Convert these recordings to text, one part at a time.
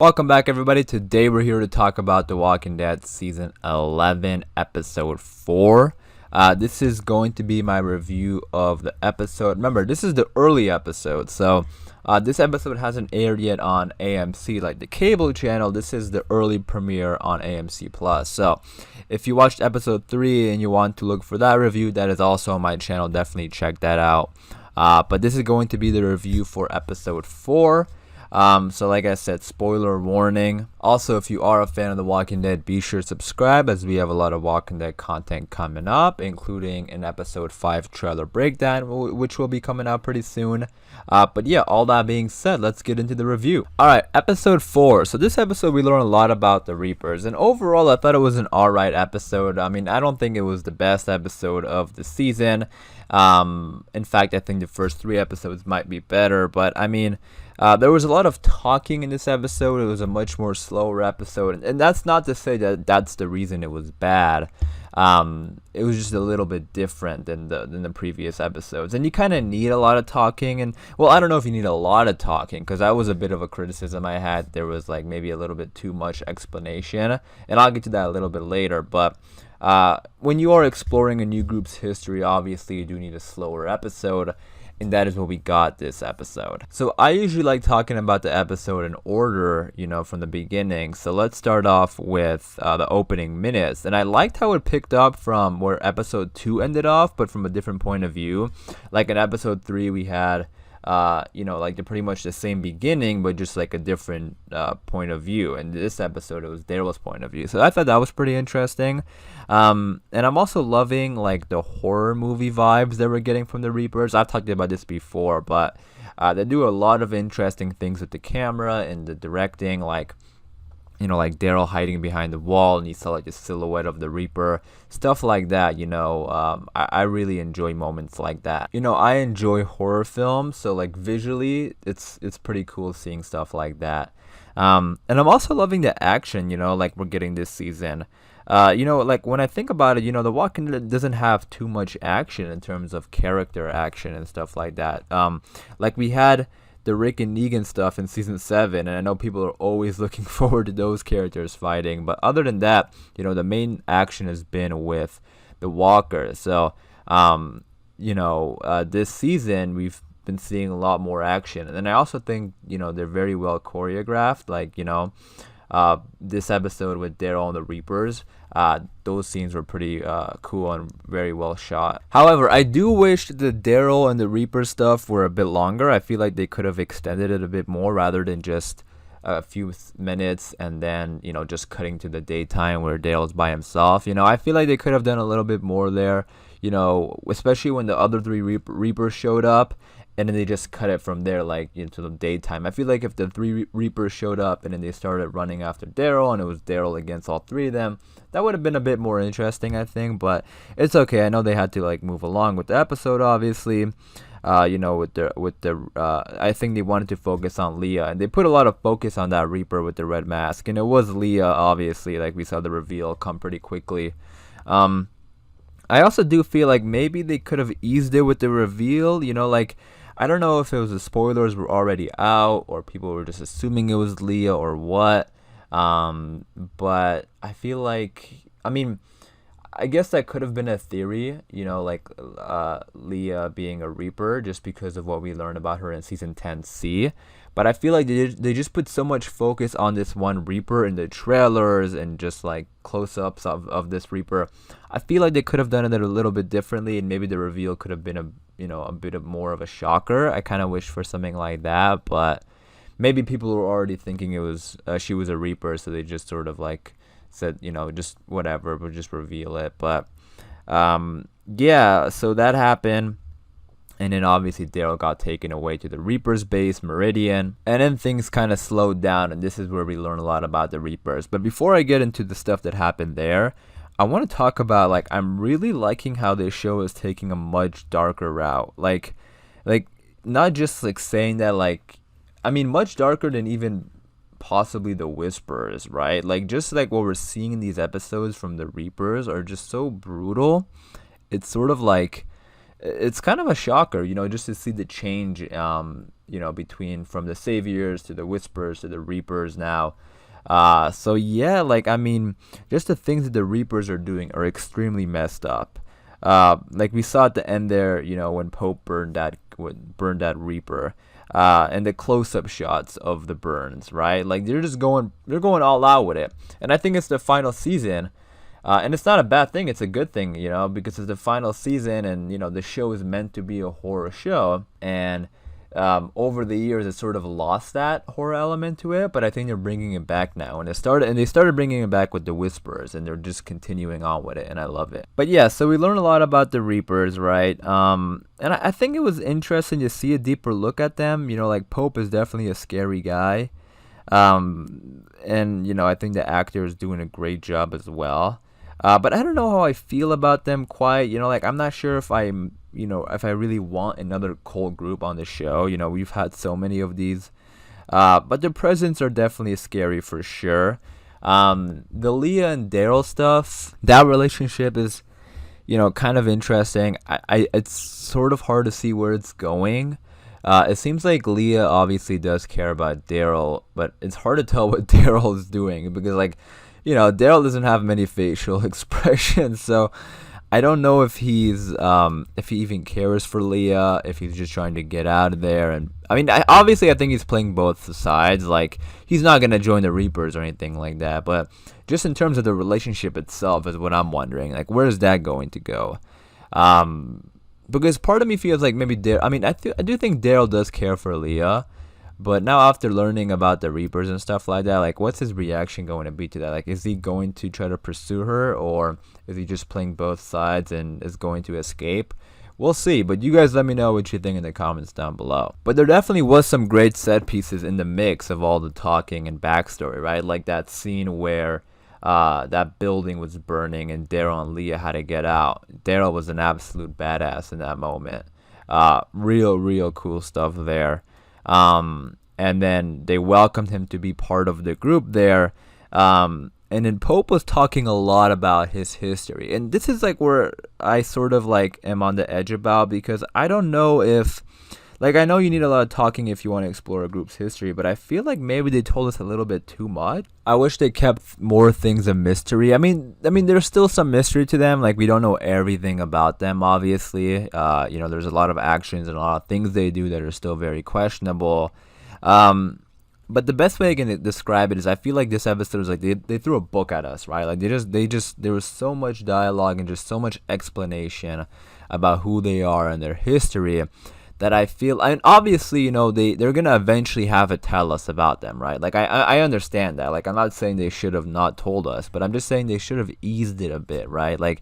Welcome back, everybody. Today we're here to talk about The Walking Dead Season 11, Episode 4. This is going to be my review of the episode. Remember, this is the early episode, so this episode hasn't aired yet on AMC, like the cable channel. This is the early premiere on AMC Plus. So if you watched Episode 3 and you want to look for that review, that is also on my channel. Definitely check that out. But this is going to be the review for Episode 4. So like I said, spoiler warning. Also, if you are a fan of The Walking Dead, be sure to subscribe, as we have a lot of Walking Dead content coming up, including an episode 5 trailer breakdown, which will be coming out pretty soon. But yeah, all that being said, let's get into the review. Alright, episode 4. So this episode we learned a lot about the Reapers, and overall I thought it was an alright episode. I mean, I don't think it was the best episode of the season. In fact, I think the first 3 episodes might be better, but I mean, there was a lot of talking in this episode. It was a much more slower episode, and that's not to say that that's the reason it was bad. It was just a little bit different than the previous episodes, and you kind of need a lot of talking. And well, I don't know if you need a lot of talking, because that was a bit of a criticism I had. There was like maybe a little bit too much explanation, and I'll get to that a little bit later. But when you are exploring a new group's history, obviously you do need a slower episode, and that is what we got this episode. So I usually like talking about the episode in order, from the beginning. So let's start off with the opening minutes. And I liked how it picked up from where episode 2 ended off, but from a different point of view. Like in episode 3, we had like pretty much the same beginning, but just like a different point of view. And this episode, it was Daryl's point of view. So I thought that was pretty interesting. And I'm also loving like the horror movie vibes that we're getting from the Reapers. I've talked about this before, but they do a lot of interesting things with the camera and the directing, like Daryl hiding behind the wall and you saw like the silhouette of the Reaper, stuff like that. I really enjoy moments like that. I enjoy horror films, so like visually it's pretty cool seeing stuff like that. And I'm also loving the action, like we're getting this season. Like when I think about it, The Walking Dead doesn't have too much action in terms of character action and stuff like that. Like we had the Rick and Negan stuff in season 7, and I know people are always looking forward to those characters fighting, but other than that, the main action has been with the Walkers. So this season we've been seeing a lot more action, and then I also think they're very well choreographed. Like this episode with Daryl and the Reapers, those scenes were pretty cool and very well shot. However, I do wish the Daryl and the Reaper stuff were a bit longer. I feel like they could have extended it a bit more rather than just a few minutes and then just cutting to the daytime where Daryl's by himself. I feel like they could have done a little bit more there, especially when the other 3 Reapers showed up, and then they just cut it from there, like into the daytime. I feel like if the 3 Reapers showed up and then they started running after Daryl and it was Daryl against all 3 of them, that would have been a bit more interesting, I think. But it's okay. I know they had to like move along with the episode, obviously. I think they wanted to focus on Leah, and they put a lot of focus on that Reaper with the red mask, and it was Leah, obviously. Like we saw the reveal come pretty quickly. I also do feel like maybe they could have eased it with the reveal. Like I don't know if it was the spoilers were already out or people were just assuming it was Leah or what. But I feel like, I guess that could have been a theory, like Leah being a Reaper, just because of what we learned about her in season 10C. But I feel like they just put so much focus on this one Reaper in the trailers and just like close-ups of this Reaper. I feel like they could have done it a little bit differently, and maybe the reveal could have been a bit of more of a shocker. I kind of wish for something like that, but maybe people were already thinking it was she was a Reaper, so they just sort of like said, just whatever, we'll just reveal it. But yeah, so that happened. And then obviously Daryl got taken away to the Reaper's base, Meridian. And then things kind of slowed down, and this is where we learn a lot about the Reapers. But before I get into the stuff that happened there, I want to talk about, like, I'm really liking how this show is taking a much darker route. Like not just like saying that, like, much darker than even possibly the Whisperers, right? Like just like what we're seeing in these episodes from the Reapers are just so brutal. It's sort of like, it's kind of a shocker, just to see the change between from the Saviors to the Whispers to the Reapers now. So yeah, like I mean, just the things that the Reapers are doing are extremely messed up. Like we saw at the end there, when Pope burned that Reaper, and the close-up shots of the burns, right? Like they're going all out with it, and I think it's the final season. And it's not a bad thing; it's a good thing, because it's the final season, and the show is meant to be a horror show, and over the years it sort of lost that horror element to it. But I think they're bringing it back now, and they started bringing it back with the Whispers, and they're just continuing on with it, and I love it. But yeah, so we learned a lot about the Reapers, right? And I think it was interesting to see a deeper look at them. Like Pope is definitely a scary guy, and I think the actor is doing a great job as well. But I don't know how I feel about them quite. Like I'm not sure if if I really want another cult group on the show. We've had so many of these. But their presence are definitely scary for sure. The Leah and Daryl stuff, that relationship is, kind of interesting. It's sort of hard to see where it's going. It seems like Leah obviously does care about Daryl, but it's hard to tell what Daryl is doing because, like, Daryl doesn't have many facial expressions, so I don't know if he even cares for Leah, if he's just trying to get out of there. And I mean, I think he's playing both sides. Like, he's not gonna join the Reapers or anything like that. But just in terms of the relationship itself, is what I'm wondering. Like, where is that going to go? Because part of me feels like maybe I do think Daryl does care for Leah. But now after learning about the Reapers and stuff like that, like what's his reaction going to be to that? Like, is he going to try to pursue her, or is he just playing both sides and is going to escape? We'll see, but you guys let me know what you think in the comments down below. But there definitely was some great set pieces in the mix of all the talking and backstory, right? Like that scene where that building was burning and Daryl and Leah had to get out. Daryl was an absolute badass in that moment. Real cool stuff there. And then they welcomed him to be part of the group there. And then Pope was talking a lot about his history. And this is like where I sort of like am on the edge about, because I don't know if, like, I know you need a lot of talking if you want to explore a group's history, but I feel like maybe they told us a little bit too much. I wish they kept more things a mystery. I mean, there's still some mystery to them. Like, we don't know everything about them, obviously. There's a lot of actions and a lot of things they do that are still very questionable. But the best way I can describe it is I feel like this episode was like they threw a book at us, right? Like there was so much dialogue and just so much explanation about who they are and their history that I feel, and obviously, they're gonna eventually have to tell us about them, right? Like I understand that. Like, I'm not saying they should have not told us, but I'm just saying they should have eased it a bit, right? Like,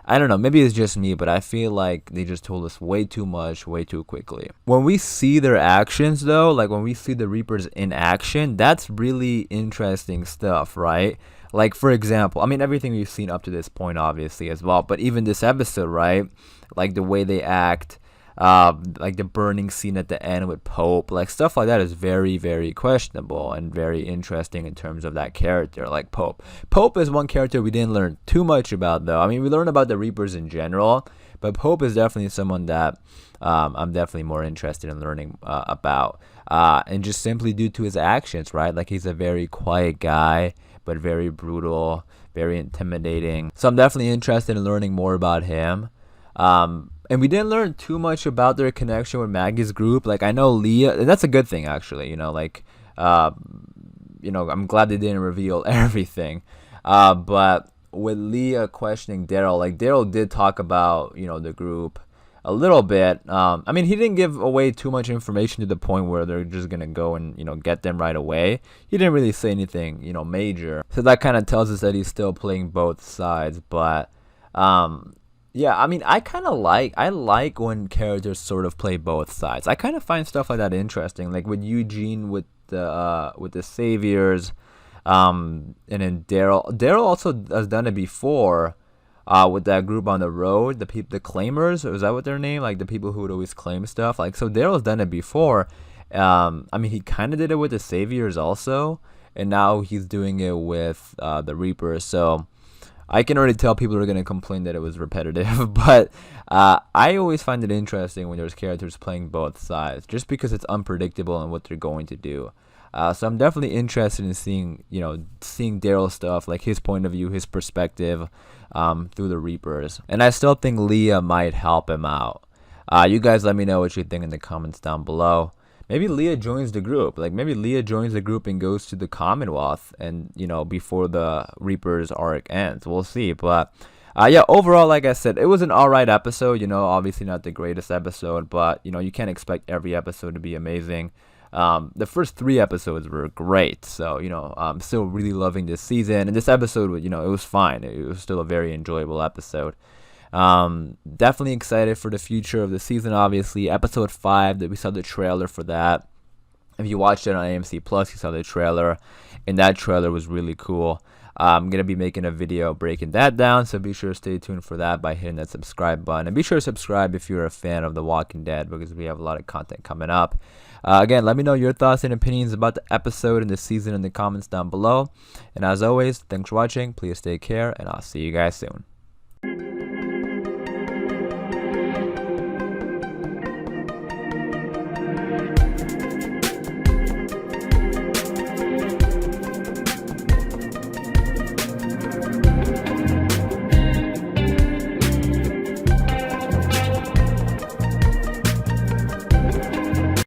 I don't know, maybe it's just me, but I feel like they just told us way too much, way too quickly. When we see their actions, though, like when we see the Reapers in action, that's really interesting stuff, right? Like, for example, I mean, everything we've seen up to this point, obviously, as well, but even this episode, right? Like, the way they act, like the burning scene at the end with Pope, like stuff like that is very, very questionable and very interesting in terms of that character. Like Pope is one character we didn't learn too much about, though. I mean, we learned about the Reapers in general, but Pope is definitely someone that I'm definitely more interested in learning about, and just simply due to his actions, right? Like, he's a very quiet guy, but very brutal, very intimidating. So I'm definitely interested in learning more about him. And we didn't learn too much about their connection with Maggie's group. Like, I know Leah, and that's a good thing, actually. I'm glad they didn't reveal everything. But with Leah questioning Daryl, like, Daryl did talk about, the group a little bit. I mean, he didn't give away too much information to the point where they're just going to go and, get them right away. He didn't really say anything, major. So that kind of tells us that he's still playing both sides. But, yeah, I mean, I like when characters sort of play both sides. I kind of find stuff like that interesting, like with Eugene with the Saviors, and then Daryl. Daryl also has done it before, with that group on the road, the Claimers. Is that what their name? Like the people who would always claim stuff. Like, so Daryl's done it before. I mean, he kind of did it with the Saviors also, and now he's doing it with the Reapers. So. I can already tell people are gonna complain that it was repetitive, but I always find it interesting when there's characters playing both sides, just because it's unpredictable in what they're going to do. So I'm definitely interested in seeing Daryl's stuff, like his point of view, his perspective, through the Reapers, and I still think Leah might help him out. You guys let me know what you think in the comments down below. Maybe Leah joins the group. Like, maybe Leah joins the group and goes to the Commonwealth, and before the Reapers arc ends. We'll see. But yeah, overall, like I said, it was an alright episode. Obviously not the greatest episode, but you can't expect every episode to be amazing. The first 3 episodes were great, so I'm still really loving this season. And this episode, it was fine. It was still a very enjoyable episode. Definitely excited for the future of the season. Obviously, episode 5, that we saw the trailer for that. If you watched it on AMC Plus, you saw the trailer, and that trailer was really cool. I'm gonna be making a video breaking that down, so be sure to stay tuned for that by hitting that subscribe button, and be sure to subscribe if you're a fan of The Walking Dead, because we have a lot of content coming up. Again, let me know your thoughts and opinions about the episode and the season in the comments down below. And as always, thanks for watching. Please take care, and I'll see you guys soon.